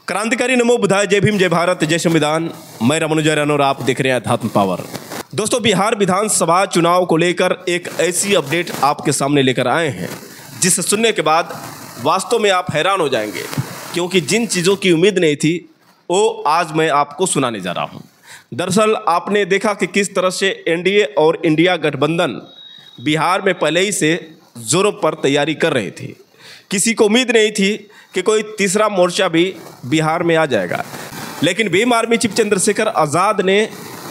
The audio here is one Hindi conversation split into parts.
क्रांतिकारी नमो बुधाय, जय भीम, जय भारत, जय संविधान। मैं रमन जयरान और आप देख रहे हैं अध्यात्म पावर। दोस्तों, बिहार विधानसभा चुनाव को लेकर एक ऐसी अपडेट आपके सामने लेकर आए हैं जिसे सुनने के बाद वास्तव में आप हैरान हो जाएंगे, क्योंकि जिन चीज़ों की उम्मीद नहीं थी वो आज मैं आपको सुनाने जा रहा हूँ। दरअसल आपने देखा कि किस तरह से एनडीए और इंडिया गठबंधन बिहार में पहले ही से जोरों पर तैयारी कर रही थी। किसी को उम्मीद नहीं थी कि कोई तीसरा मोर्चा भी बिहार में आ जाएगा, लेकिन भीम आर्मी चीफ चंद्रशेखर आज़ाद ने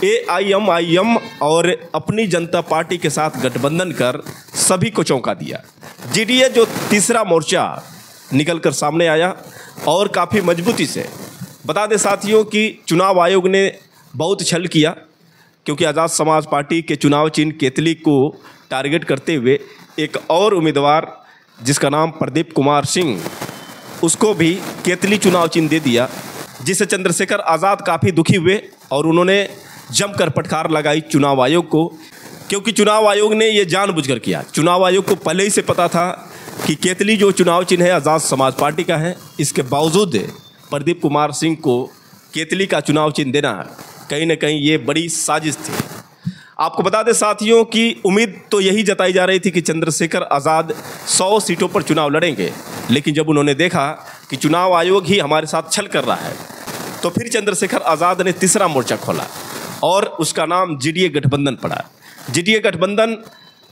एआईएमआईएम और अपनी जनता पार्टी के साथ गठबंधन कर सभी को चौंका दिया। जीडीए जो तीसरा मोर्चा निकल कर सामने आया और काफ़ी मजबूती से। बता दें साथियों कि चुनाव आयोग ने बहुत छल किया, क्योंकि आज़ाद समाज पार्टी के चुनाव चिन्ह केतली को टारगेट करते हुए एक और उम्मीदवार जिसका नाम प्रदीप कुमार सिंह, उसको भी केतली चुनाव चिन्ह दे दिया, जिससे चंद्रशेखर आज़ाद काफ़ी दुखी हुए और उन्होंने जमकर फटकार लगाई चुनाव आयोग को, क्योंकि चुनाव आयोग ने ये जानबूझकर किया। चुनाव आयोग को पहले ही से पता था कि केतली जो चुनाव चिन्ह है आज़ाद समाज पार्टी का है, इसके बावजूद प्रदीप कुमार सिंह को केतली का चुनाव चिन्ह देना कहीं ना कहीं ये बड़ी साजिश थी। आपको बता दें साथियों कि उम्मीद तो यही जताई जा रही थी कि चंद्रशेखर आज़ाद 100 सीटों पर चुनाव लड़ेंगे, लेकिन जब उन्होंने देखा कि चुनाव आयोग ही हमारे साथ छल कर रहा है, तो फिर चंद्रशेखर आज़ाद ने तीसरा मोर्चा खोला और उसका नाम जीडीए गठबंधन पड़ा। जीडीए गठबंधन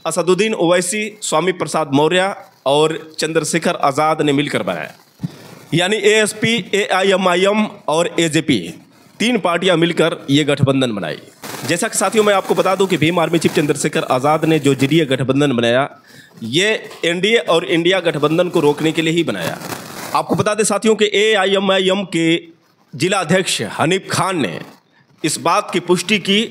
असदुद्दीन ओवैसी, स्वामी प्रसाद मौर्य और चंद्रशेखर आज़ाद ने मिलकर बनाया, यानी एएसपी, एआईएमआईएम और एजेपी, तीन पार्टियां मिलकर ये गठबंधन बनाई। जैसा कि साथियों मैं आपको बता दूं कि भीम आर्मी चीफ चंद्रशेखर आज़ाद ने जो जीडीए गठबंधन बनाया, ये एनडीए और इंडिया गठबंधन को रोकने के लिए ही बनाया। आपको बता दें साथियों कि एआईएमआईएम के जिला अध्यक्ष हनीफ खान ने इस बात की पुष्टि की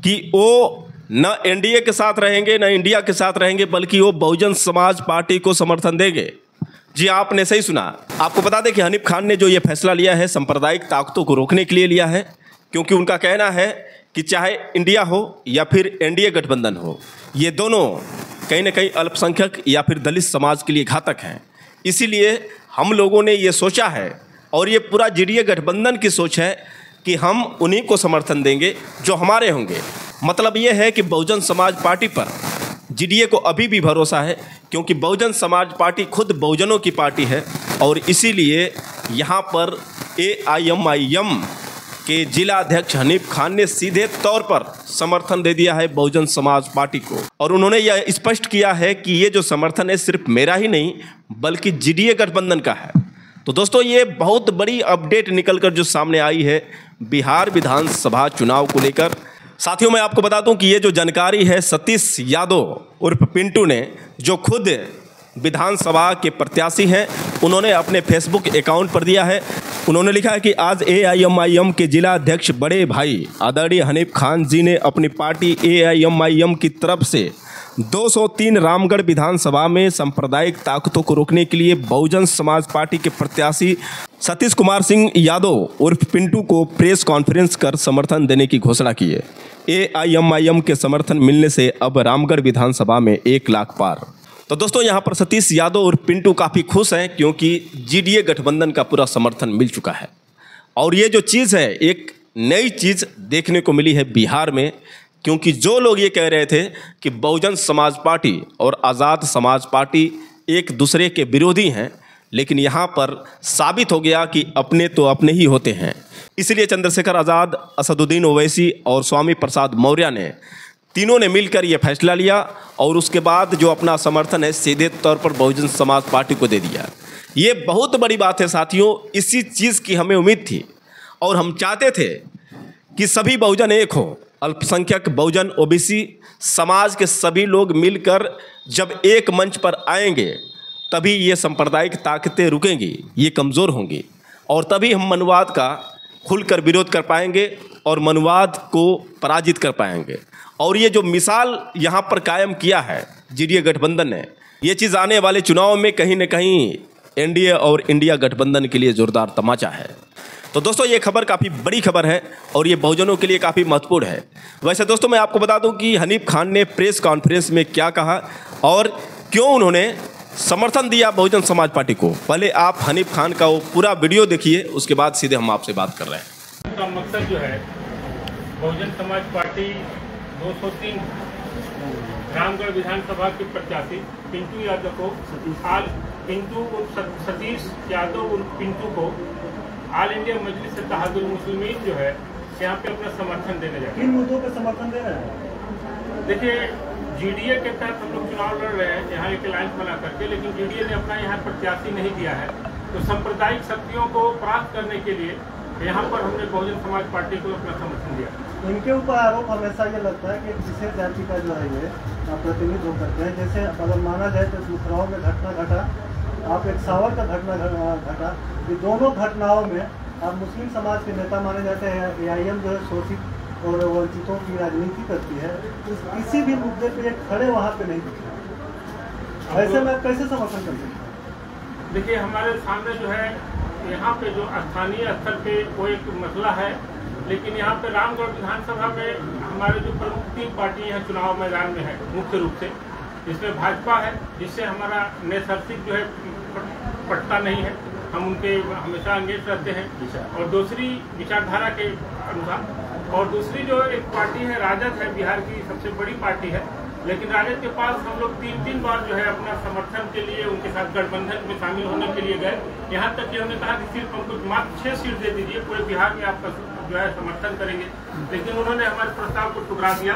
कि वो न एनडीए के साथ रहेंगे न इंडिया के साथ रहेंगे, बल्कि वो बहुजन समाज पार्टी को समर्थन देंगे। जी आपने सही सुना। आपको बता दें कि हनीफ खान ने जो ये फैसला लिया है सांप्रदायिक ताकतों को रोकने के लिए लिया है, क्योंकि उनका कहना है कि चाहे इंडिया हो या फिर एनडीए गठबंधन हो, ये दोनों कहीं ना कहीं अल्पसंख्यक या फिर दलित समाज के लिए घातक हैं। इसीलिए हम लोगों ने ये सोचा है और ये पूरा जीडीए गठबंधन की सोच है कि हम उन्हीं को समर्थन देंगे जो हमारे होंगे। मतलब ये है कि बहुजन समाज पार्टी पर जीडीए को अभी भी भरोसा है, क्योंकि बहुजन समाज पार्टी खुद बहुजनों की पार्टी है और इसीलिए यहाँ पर एआईएमआईएम के जिला अध्यक्ष हनीफ खान ने सीधे तौर पर समर्थन दे दिया है बहुजन समाज पार्टी को, और उन्होंने यह स्पष्ट किया है कि ये जो समर्थन है सिर्फ मेरा ही नहीं बल्कि जीडीए गठबंधन का है। तो दोस्तों, ये बहुत बड़ी अपडेट निकलकर जो सामने आई है बिहार विधानसभा चुनाव को लेकर। साथियों मैं आपको बता दूं कि ये जो जानकारी है सतीश यादव उर्फ पिंटू ने, जो खुद विधानसभा के प्रत्याशी हैं, उन्होंने अपने फेसबुक अकाउंट पर दिया है। उन्होंने लिखा है कि आज एआईएमआईएम के जिला अध्यक्ष बड़े भाई आदरणीय हनीफ खान जी ने अपनी पार्टी एआईएमआईएम की तरफ से 203 रामगढ़ विधानसभा में सांप्रदायिक ताकतों को रोकने के लिए बहुजन समाज पार्टी के प्रत्याशी सतीश कुमार सिंह यादव उर्फ पिंटू को प्रेस कॉन्फ्रेंस कर समर्थन देने की घोषणा की है। एआईएमआईएम के समर्थन मिलने से अब रामगढ़ विधानसभा में 1 लाख पार। तो दोस्तों, यहाँ पर सतीश यादव और पिंटू काफ़ी खुश हैं, क्योंकि जीडीए गठबंधन का पूरा समर्थन मिल चुका है। और ये जो चीज़ है, एक नई चीज़ देखने को मिली है बिहार में, क्योंकि जो लोग ये कह रहे थे कि बहुजन समाज पार्टी और आज़ाद समाज पार्टी एक दूसरे के विरोधी हैं, लेकिन यहाँ पर साबित हो गया कि अपने तो अपने ही होते हैं। इसलिए चंद्रशेखर आज़ाद, असदुद्दीन ओवैसी और स्वामी प्रसाद मौर्य ने तीनों ने मिलकर ये फैसला लिया और उसके बाद जो अपना समर्थन है सीधे तौर पर बहुजन समाज पार्टी को दे दिया। ये बहुत बड़ी बात है साथियों। इसी चीज़ की हमें उम्मीद थी और हम चाहते थे कि सभी बहुजन एक हो, अल्पसंख्यक, बहुजन, ओबीसी समाज के सभी लोग मिलकर जब एक मंच पर आएंगे तभी ये सांप्रदायिक ताकतें रुकेंगी, ये कमज़ोर होंगी, और तभी हम मनुवाद का खुलकर विरोध कर पाएंगे और मनुवाद को पराजित कर पाएंगे। और ये जो मिसाल यहाँ पर कायम किया है जीडीए गठबंधन ने, ये चीज़ आने वाले चुनाव में कहीं न कहीं एनडीए और इंडिया गठबंधन के लिए ज़ोरदार तमाचा है। तो दोस्तों, ये खबर काफ़ी बड़ी खबर है और ये बहुजनों के लिए काफ़ी महत्वपूर्ण है। वैसे दोस्तों, मैं आपको बता दूं कि हनीफ खान ने प्रेस कॉन्फ्रेंस में क्या कहा और क्यों उन्होंने समर्थन दिया बहुजन समाज पार्टी को। पहले आप हनीफ खान का वो पूरा वीडियो देखिए, उसके बाद सीधे हम आपसे बात कर रहे हैं। का मकसद जो है बहुजन समाज पार्टी 203 रामगढ़ विधानसभा के प्रत्याशी पिंटू यादव को सतीश यादव उर्फ पिंटू को ऑल इंडिया मजलिस इत्तेहादुल मुस्लिमीन जो है यहाँ पे अपना समर्थन देने जा रहे हैं। किन मुद्दों पे समर्थन दे रहे हैं? देखिए, जीडीए के तहत हम लोग चुनाव लड़ रहे हैं यहाँ एक अलायंस बना करके, लेकिन जीडीए ने अपना यहाँ प्रत्याशी नहीं दिया है। तो सांप्रदायिक शक्तियों को परास्त करने के लिए यहाँ पर हमने बहुजन समाज पार्टी को अपना समर्थन दिया। इनके ऊपर आरोप हमेशा ये लगता है कि विशेष जाति का जो है ये प्रतिनिधित्व करते हैं। जैसे अगर माना जाए तो सुखराव में घटना घटा, आप एक सावर का घटना घटा, ये दोनों घटनाओं में आप मुस्लिम समाज के नेता माने जाते हैं। AIM जो है शोषित और वंचितों की राजनीति करती है, किसी भी मुद्दे पे खड़े वहाँ पे नहीं दिखे। ऐसे में कैसे समर्थन कर सकते हैं? देखिए, हमारे सामने जो है यहाँ पे जो स्थानीय स्तर पे वो एक मसला है, लेकिन यहाँ पे रामगढ़ विधानसभा में हमारे जो प्रमुख 3 पार्टी यहाँ चुनाव मैदान में है मुख्य रूप से, इसमें भाजपा है जिससे हमारा नैसर्गिक जो है पटता नहीं है, हम उनके हमेशा अंगेज रहते हैं, और दूसरी विचारधारा के अनुसार, और दूसरी जो एक पार्टी है राजद है, बिहार की सबसे बड़ी पार्टी है, लेकिन राजद के पास हम लोग 3 बार जो है अपना समर्थन के लिए उनके साथ गठबंधन में शामिल होने के लिए गए। यहाँ तक कि हमने कहा कि सिर्फ हमको मात्र 6 सीट दे दीजिए, पूरे बिहार में आपका जो है समर्थन करेंगे, लेकिन उन्होंने हमारे प्रस्ताव को ठुकरा दिया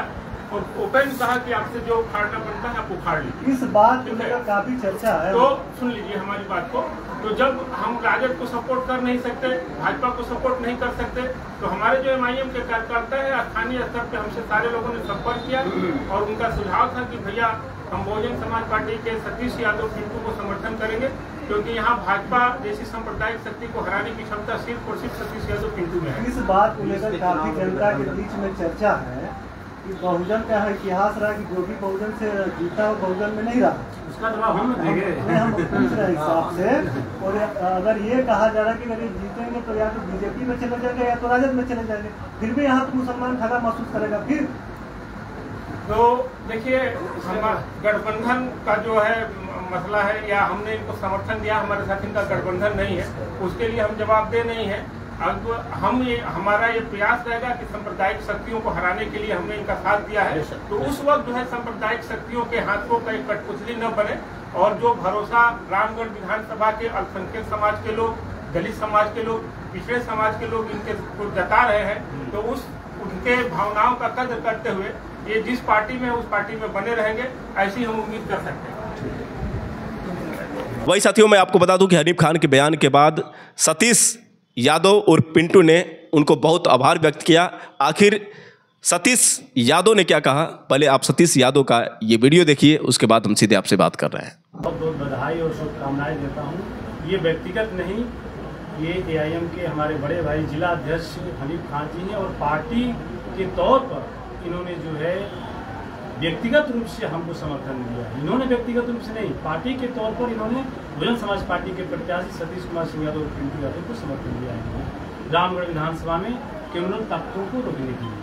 और ओपन कहा कि आपसे जो उखाड़ना बनता है आप उखाड़ लीजिए। इस बात को लेकर काफी चर्चा है। तो सुन लीजिए हमारी बात को। तो जब हम राजद को सपोर्ट कर नहीं सकते, भाजपा को सपोर्ट नहीं कर सकते, तो हमारे जो MIM के कार्यकर्ता है स्थानीय स्तर पे हमसे सारे लोगों ने संपर्क किया और उनका सुझाव था कि भैया हम बहुजन समाज पार्टी के सतीश यादव पिंटू को समर्थन करेंगे, क्योंकि यहाँ भाजपा जैसी सांप्रदायिक शक्ति को हराने की क्षमता सिर्फ और सिर्फ सतीश यादव पिंटू में है। इस बात को लेकर काफी जनता के बीच में चर्चा है कि बहुजन का इतिहास रहा कि जो भी बहुजन से जीता वो बहुजन में नहीं रहा। उसका जवाब हम देंगे। हम पूछ रहे हिसाब से, और अगर ये कहा जा रहा है कि अगर ये जीतेंगे तो या तो बीजेपी में चले जाएंगे या तो राजद में चले जाएंगे, फिर भी यहाँ तो मुसलमान ठगा महसूस करेगा। फिर तो देखिए, गठबंधन का जो है मसला है, या हमने इनको समर्थन दिया, हमारे साथ इनका गठबंधन नहीं है, उसके लिए हम जवाबदेह नहीं है। अब हमारा ये प्रयास रहेगा कि सांप्रदायिक शक्तियों को हराने के लिए हमने इनका साथ दिया है, तो उस वक्त जो है सांप्रदायिक शक्तियों के हाथों का एक कठपुतली न बने, और जो भरोसा रामगढ़ विधानसभा के अल्पसंख्यक समाज के लोग, दलित समाज के लोग, पिछड़े समाज के लोग इनके को जता रहे हैं, तो उनके भावनाओं का कदर करते हुए ये जिस पार्टी में उस पार्टी में बने रहेंगे, ऐसी हम उम्मीद कर सकते हैं। वही साथियों, मैं आपको बता दूं कि हनीफ खान के बयान के बाद सतीश यादव और पिंटू ने उनको बहुत आभार व्यक्त किया। आखिर सतीश यादव ने क्या कहा, पहले आप सतीश यादव का ये वीडियो देखिए, उसके बाद हम सीधे आपसे बात कर रहे हैं। बहुत बहुत बधाई और शुभकामनाएं देता हूँ। ये व्यक्तिगत नहीं, ये AIM के हमारे बड़े भाई जिला अध्यक्ष हनीफ खान जी हैं, और पार्टी के तौर पर इन्होंने जो है व्यक्तिगत रूप से हमको समर्थन दिया। इन्होंने व्यक्तिगत रूप से नहीं, पार्टी के तौर पर इन्होंने बहुजन समाज पार्टी के प्रत्याशी सतीश कुमार सिंह यादव और पिंटू यादव को समर्थन दिया है रामगढ़ विधानसभा में क्रिमिनल तत्वों को रोकने के लिए।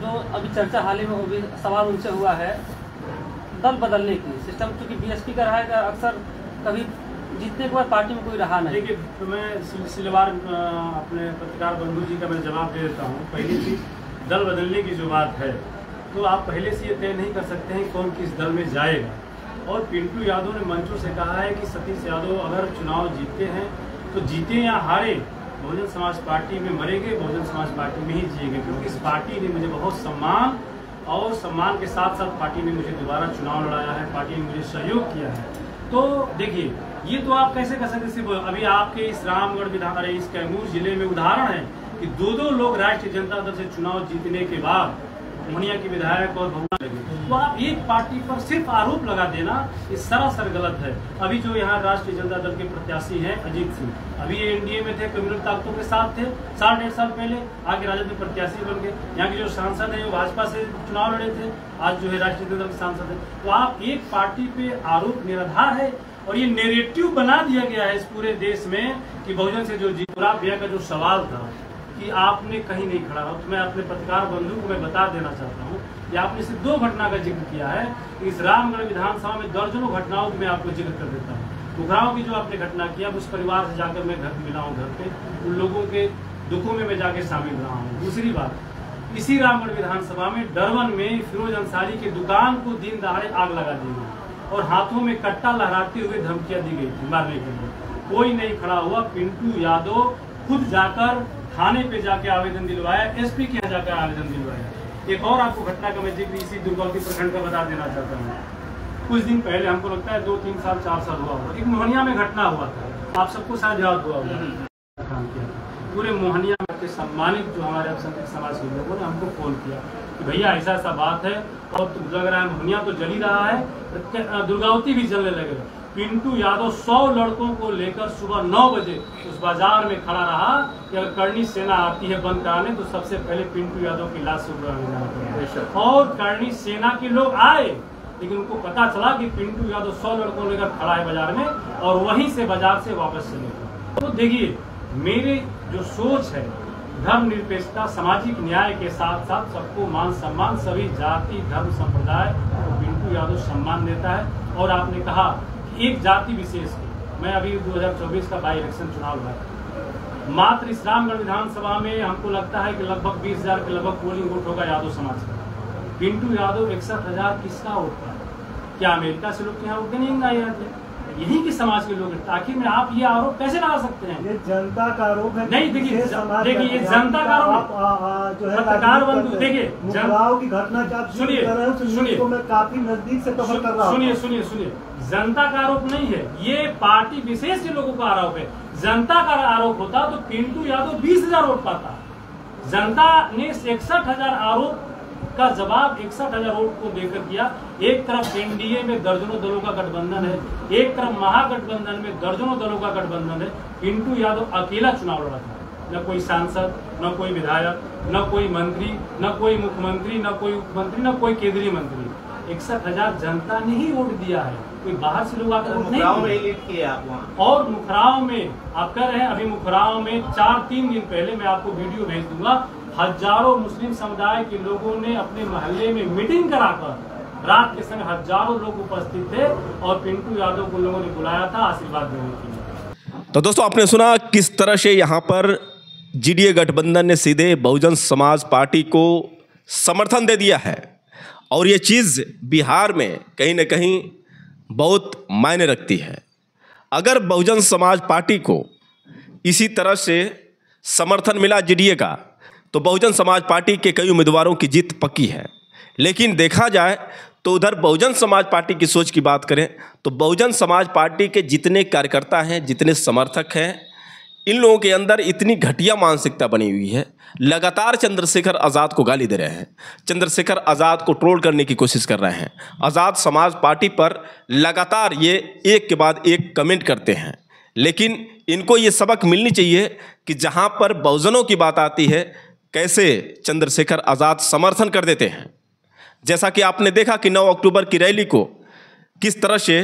जो अभी चर्चा हाल ही में भी सवाल उनसे हुआ है दल बदलने की, सिस्टम चूँकि BSP का रहा है, अक्सर कभी जीतने के बाद पार्टी में कोई रहा नहीं। देखिए, तो मैं सिलसिलेवार अपने पत्रकार बंधु जी का मैं जवाब दे देता हूँ। पहली चीज़, दल बदलने की जो बात है, तो आप पहले से ये तय नहीं कर सकते हैं कौन किस दल में जाएगा। और पिंटू यादव ने मंचों से कहा है कि सतीश यादव अगर चुनाव जीतते हैं तो जीते या हारे, बहुजन समाज पार्टी में मरेंगे, बहुजन समाज पार्टी में ही जिएंगे, क्योंकि इस पार्टी ने मुझे बहुत सम्मान, और सम्मान के साथ साथ पार्टी ने मुझे दोबारा चुनाव लड़ाया है, पार्टी ने मुझे सहयोग किया है। तो देखिए, ये तो आप कैसे कर सकते सिर्फ अभी आपके इस रामगढ़ विधान इस कैमूर जिले में उदाहरण है कि 2 लोग राष्ट्रीय जनता दल से चुनाव जीतने के बाद मोहनिया के विधायक और भगवान लगे, तो आप एक पार्टी पर सिर्फ आरोप लगा देना ये सरासर गलत है। अभी जो यहाँ राष्ट्रीय जनता दल के प्रत्याशी हैं अजीत सिंह, अभी ये NDA में थे, कम्युनल ताकतों के साथ थे, 1.5 साल पहले आगे राजद में प्रत्याशी बन गए। यहाँ के जो सांसद हैं वो भाजपा से चुनाव लड़े थे, आज जो है राष्ट्रीय जनता दल के सांसद है। तो आप एक पार्टी पे आरोप निराधार है, और ये नैरेटिव बना दिया गया है इस पूरे देश में कि बहुजन से जो जीतपुरा भैया का जो सवाल था कि आपने कहीं नहीं खड़ा हो, तो मैं अपने पत्रकार बंधु को मैं बता देना चाहता हूँ, या आपने सिर्फ 2 घटना का जिक्र किया है। इस रामगढ़ विधानसभा में दर्जनों घटनाओं में आपको जिक्र कर देता हूँ। मुखराव की जो आपने घटना किया, उस परिवार से जाकर मैं घर मिला हूँ, घर पे उन लोगों के दुखों में मैं जाके शामिल रहा हूँ। दूसरी बात, इसी रामगढ़ विधानसभा में डरवन में फिरोज अंसारी की दुकान को दिन दहाड़े आग लगा दी गई और हाथों में कट्टा लहराते हुए धमकियां दी गई थी मारने के लिए। कोई नहीं खड़ा हुआ। पिंटू यादव खुद जाकर थाने पे जाके आवेदन दिलवाया, एसपी के यहाँ जाकर आवेदन दिलवाया। एक और आपको घटना का मैं जिक्र इसी दुर्गावती प्रखंड का बता देना चाहता हूँ। कुछ दिन पहले, हमको लगता है 2, 3 साल 4 साल हुआ होगा, एक मोहनिया में घटना हुआ था, आप सबको शायद याद हुआ होगा। काम किया पूरे मोहनिया के सम्मानित जो हमारे अल्पसंख्यक समाज के लोगों ने हमको फोन किया कि भैया ऐसा ऐसा बात है और लग रहा है मोहनिया तो जल ही रहा है, दुर्गावती भी जलने लगेगा। पिंटू यादव 100 लड़कों को लेकर सुबह 9 बजे उस बाजार में खड़ा रहा कि अगर करनी सेना आती है बंद कराने तो सबसे पहले पिंटू यादव की लाश से उड़ाने जाना पड़ेगा। और करनी सेना के लोग आए, लेकिन उनको पता चला कि पिंटू यादव 100 लड़कों लेकर खड़ा है बाजार में और वहीं से बाजार से वापस चले गए। तो देखिए, मेरी जो सोच है धर्मनिरपेक्षता, सामाजिक न्याय के साथ साथ सबको मान सम्मान, सभी जाति धर्म संप्रदाय को पिंटू यादव सम्मान देता है। और आपने कहा एक जाति विशेष की, मैं अभी 2024 का बाई इलेक्शन चुनाव लड़ा, मात्र इस रामगढ़ विधानसभा में हमको लगता है कि लगभग 20,000 के लगभग पोलिंग वोट होगा यादव समाज का। पिंटू यादव 61,000 किसका वोट था? क्या अमेरिका से लोग यहाँ वोट नहीं आए थे? यही के समाज के लोग। आखिर में आप ये आरोप कैसे लगा सकते हैं? ये जनता का आरोप है। नहीं, देखिए ये जनता का आरोप जो है पत्रकार बंधु, देखिए मुखराव की घटना का सुनिए, मैं काफी नजदीक से कवर कर रहा हूँ। सुनिए, जनता का आरोप नहीं है, ये पार्टी विशेष के लोगों का आरोप है। जनता का आरोप होता तो पिंटू यादव 20,000 वोट पाता। जनता ने 61,000 आरोप का जवाब 61,000 वोट को देकर दिया। एक तरफ एनडीए में दर्जनों दलों का गठबंधन है, एक तरफ महागठबंधन में दर्जनों दलों का गठबंधन है। पिंटू यादव अकेला चुनाव लड़ा था, न कोई सांसद, न कोई विधायक, न कोई मंत्री, न कोई मुख्यमंत्री, न कोई उपमंत्री, न कोई केंद्रीय मंत्री। 61,000 जनता ने ही वोट दिया है, कोई बाहर से लोग आकर वोट नहीं किया। और मुखराव में आप कह रहे हैं, अभी मुखराव में 4-3 दिन पहले मैं आपको वीडियो भेज दूंगा, हजारों मुस्लिम समुदाय के लोगों ने अपने मोहल्ले में मीटिंग कराकर रात के समय हजारों लोग उपस्थित थे और पिंटू यादव को लोगों ने बुलाया था आशीर्वाद देने के लिए। तो दोस्तों, आपने सुना किस तरह से यहाँ पर जीडीए गठबंधन ने सीधे बहुजन समाज पार्टी को समर्थन दे दिया है और ये चीज़ बिहार में कहीं ना कहीं बहुत मायने रखती है। अगर बहुजन समाज पार्टी को इसी तरह से समर्थन मिला जीडीए का तो बहुजन समाज पार्टी के कई उम्मीदवारों की जीत पक्की है। लेकिन देखा जाए तो उधर बहुजन समाज पार्टी की सोच की बात करें तो बहुजन समाज पार्टी के जितने कार्यकर्ता हैं, जितने समर्थक हैं, इन लोगों के अंदर इतनी घटिया मानसिकता बनी हुई है, लगातार चंद्रशेखर आज़ाद को गाली दे रहे हैं, चंद्रशेखर आज़ाद को ट्रोल करने की कोशिश कर रहे हैं, आज़ाद समाज पार्टी पर लगातार ये एक के बाद एक कमेंट करते हैं। लेकिन इनको ये सबक मिलनी चाहिए कि जहाँ पर बहुजनों की बात आती है कैसे चंद्रशेखर आज़ाद समर्थन कर देते हैं। जैसा कि आपने देखा कि 9 अक्टूबर की रैली को किस तरह से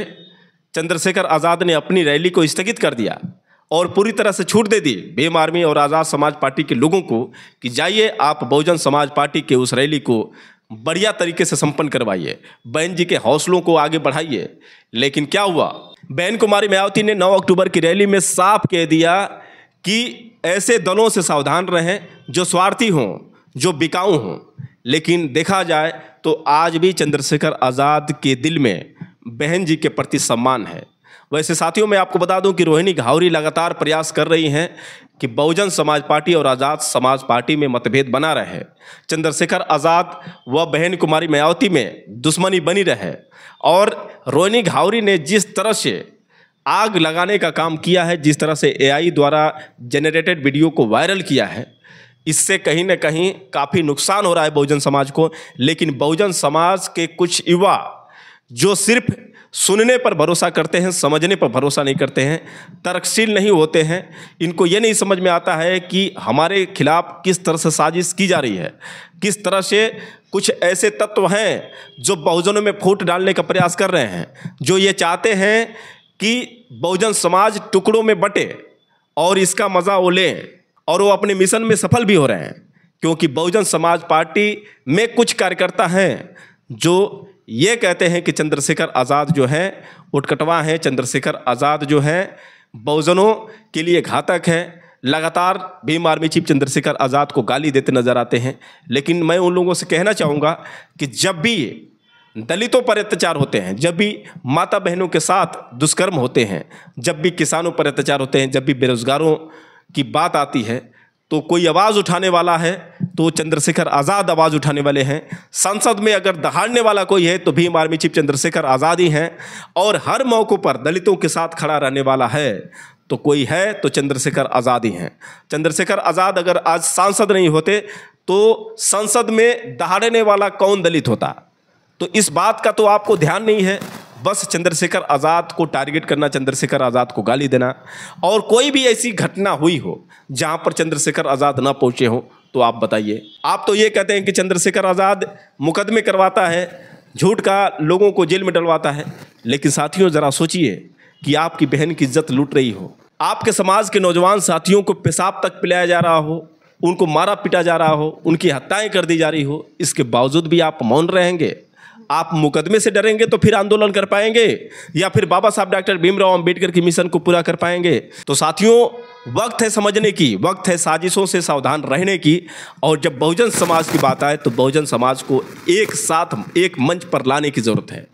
चंद्रशेखर आज़ाद ने अपनी रैली को स्थगित कर दिया और पूरी तरह से छूट दे दी भीम आर्मी और आज़ाद समाज पार्टी के लोगों को कि जाइए आप बहुजन समाज पार्टी के उस रैली को बढ़िया तरीके से संपन्न करवाइए, बहन जी के हौसलों को आगे बढ़ाइए। लेकिन क्या हुआ, बहन कुमारी मायावती ने 9 अक्टूबर की रैली में साफ कह दिया कि ऐसे दलों से सावधान रहें जो स्वार्थी हों, जो बिकाऊ हों। लेकिन देखा जाए तो आज भी चंद्रशेखर आज़ाद के दिल में बहन जी के प्रति सम्मान है। वैसे साथियों, मैं आपको बता दूं कि रोहिणी घावरी लगातार प्रयास कर रही हैं कि बहुजन समाज पार्टी और आज़ाद समाज पार्टी में मतभेद बना रहे, चंद्रशेखर आज़ाद व बहन कुमारी मायावती में दुश्मनी बनी रहे। और रोहिणी घावरी ने जिस तरह से आग लगाने का काम किया है, जिस तरह से एआई द्वारा जनरेटेड वीडियो को वायरल किया है, इससे कहीं ना कहीं काफ़ी नुकसान हो रहा है बहुजन समाज को। लेकिन बहुजन समाज के कुछ युवा जो सिर्फ सुनने पर भरोसा करते हैं, समझने पर भरोसा नहीं करते हैं, तर्कशील नहीं होते हैं, इनको ये नहीं समझ में आता है कि हमारे खिलाफ किस तरह से साजिश की जा रही है, किस तरह से कुछ ऐसे तत्व हैं जो बहुजनों में फूट डालने का प्रयास कर रहे हैं, जो ये चाहते हैं कि बहुजन समाज टुकड़ों में बटे और इसका मज़ा वो लें और वो अपने मिशन में सफल भी हो रहे हैं। क्योंकि बहुजन समाज पार्टी में कुछ कार्यकर्ता हैं जो ये कहते हैं कि चंद्रशेखर आज़ाद जो हैं उटकटवा हैं, चंद्रशेखर आज़ाद जो हैं बहुजनों के लिए घातक है। लगातार भीम आर्मी चीफ चंद्रशेखर आज़ाद को गाली देते नजर आते हैं। लेकिन मैं उन लोगों से कहना चाहूँगा कि जब भी दलितों पर अत्याचार होते हैं, जब भी माता बहनों के साथ दुष्कर्म होते हैं, जब भी किसानों पर अत्याचार होते हैं, जब भी बेरोजगारों की बात आती है, तो कोई आवाज़ उठाने वाला है तो चंद्रशेखर आज़ाद आवाज़ उठाने वाले हैं। संसद में अगर दहाड़ने वाला कोई है तो भीम आर्मी चीफ चंद्रशेखर आज़ाद ही हैं। और हर मौक़ों पर दलितों के साथ खड़ा रहने वाला है तो कोई है तो चंद्रशेखर आज़ाद ही हैं। चंद्रशेखर आज़ाद अगर आज सांसद नहीं होते तो संसद में दहाड़ने वाला कौन दलित होता? तो इस बात का तो आपको ध्यान नहीं है। बस चंद्रशेखर आज़ाद को टारगेट करना, चंद्रशेखर आज़ाद को गाली देना। और कोई भी ऐसी घटना हुई हो जहां पर चंद्रशेखर आज़ाद ना पहुंचे हो तो आप बताइए। आप तो ये कहते हैं कि चंद्रशेखर आज़ाद मुकदमे करवाता है, झूठ का लोगों को जेल में डलवाता है। लेकिन साथियों ज़रा सोचिए कि आपकी बहन की इज्जत लूट रही हो, आपके समाज के नौजवान साथियों को पेशाब तक पिलाया जा रहा हो, उनको मारा पीटा जा रहा हो, उनकी हत्याएं कर दी जा रही हो, इसके बावजूद भी आप मौन रहेंगे? आप मुकदमे से डरेंगे तो फिर आंदोलन कर पाएंगे या फिर बाबा साहब डॉक्टर भीमराव अंबेडकर की मिशन को पूरा कर पाएंगे? तो साथियों, वक्त है समझने की, वक्त है साजिशों से सावधान रहने की। और जब बहुजन समाज की बात आए तो बहुजन समाज को एक साथ एक मंच पर लाने की ज़रूरत है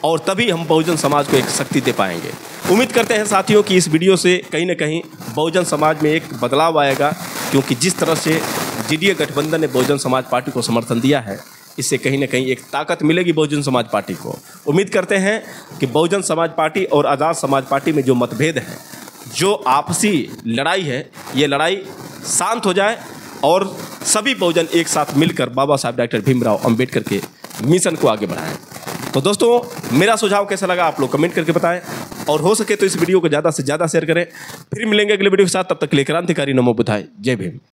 और तभी हम बहुजन समाज को एक शक्ति दे पाएंगे। उम्मीद करते हैं साथियों कि इस वीडियो से कहीं ना कहीं बहुजन समाज में एक बदलाव आएगा, क्योंकि जिस तरह से जीडीए गठबंधन ने बहुजन समाज पार्टी को समर्थन दिया है, इससे कहीं ना कहीं एक ताकत मिलेगी बहुजन समाज पार्टी को। उम्मीद करते हैं कि बहुजन समाज पार्टी और आज़ाद समाज पार्टी में जो मतभेद है, जो आपसी लड़ाई है, ये लड़ाई शांत हो जाए और सभी बहुजन एक साथ मिलकर बाबा साहब डॉक्टर भीमराव अंबेडकर के मिशन को आगे बढ़ाएं। तो दोस्तों, मेरा सुझाव कैसा लगा आप लोग कमेंट करके बताएं और हो सके तो इस वीडियो को ज़्यादा से ज़्यादा शेयर करें। फिर मिलेंगे अगले वीडियो के साथ, तब तक के लिए क्रांतिकारी नमो बुद्धाय, जय भीम।